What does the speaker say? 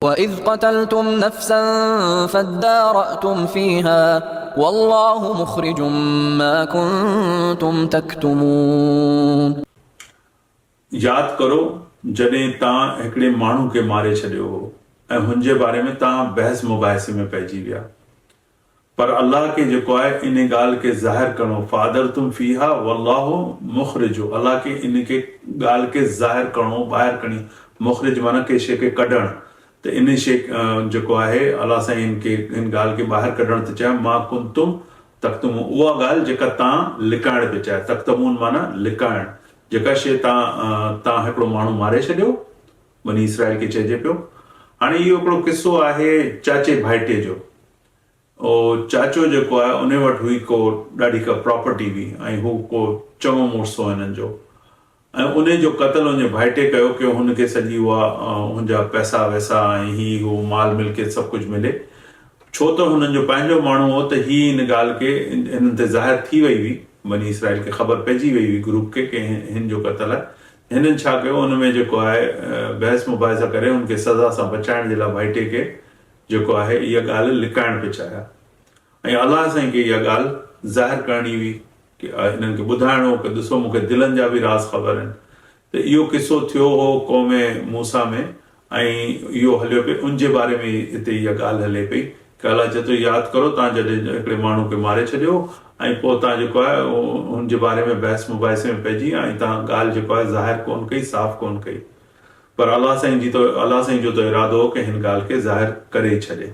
وَإِذْ قَتَلْتُمْ نَفْسًا فَادَّارَأْتُمْ فِيهَا وَاللَّهُ مُخْرِجٌ مَا كُنْتُمْ تَكْتُمُونَ। याद करो जॾहिं तव्हां हिकिड़े माण्हू खे मारे छॾियो हो ऐं हुनजे बारे में तव्हां बहस मुबाहिसे में पइजी विया, पर अल्लाह खे जेको आहे इन ॻाल्हि खे ज़ाहिर करणो, फादर तुम फीहा वल्लाहु मुखरिजु, अल्लाह खे इन खे ॻाल्हि खे ज़ाहिर करणो, ॿाहिरि करणी। मुखरिज माना के शइ खे कढणु, त इन शइ जेको आहे अल्लाह साईं इन ॻाल्हि खे ॿाहिरि कढणु थो चाहे। मां कुंतुम तख्तुमून, उहा ॻाल्हि जेका तव्हां लिकाइण पिया चाहे। तख्तमून माना लिकाइण, जेका शइ तव्हां हिकिड़ो माण्हू मारे छॾियो, बनी इसराइल खे चइजे पियो। हाणे इहो हिकिड़ो किस्सो आहे चाचे भाइटे जो। चाचो जेको आहे उन वटि हुई को ॾाढी का प्रॉपर्टी हुई ऐं हू को चङो मुड़ुसु हो हिननि जो, ऐं उन जो क़त्ल हुनजे भाइटे कयो कि हुनखे सॼी उहा हुनजा पैसा वैसा ऐं ही हू माल मिल्कियत सभु कुझु मिले। छो त हुननि जो पंहिंजो माण्हू हो त ही इन ॻाल्हि खे हिननि ते ज़ाहिर थी वई हुई, बनी इसराइल खे ख़बर पइजी वई हुई ग्रुप खे कि हिन जो क़त्ल आहे। हिननि छा कयो, हुन में जेको आहे बहस मुबाहिसा करे हुनखे सज़ा सां बचाइण जे लाइ भाइटे खे जेको आहे इहा ॻाल्हि लिकाइण पिया चाहिया, ऐं अल्लाह साईं खे इहा ॻाल्हि ज़ाहिर करणी हुई कि हिननि खे ॿुधाइणो कि ॾिसो मूंखे दिलनि जा बि राज़ ख़बर आहिनि। त इहो किस्सो थियो हो क़ौम मूसा में, ऐं इहो हलियो पियो उनजे बारे में हिते इहा ॻाल्हि हले पई कि अल्लाह चए थो यादि करो तव्हां जॾहिं हिकिड़े माण्हू खे मारे छॾियो ऐं पोइ तव्हां जेको आहे हुनजे बारे में बहस मुबाहिसे में पइजी ऐं तव्हां ॻाल्हि जेको आहे ज़ाहिर कोन कई, साफ़ कोन कई, पर अल्लाह साईं जो त इरादो हो कि हिन ॻाल्हि खे ज़ाहिर करे छॾे।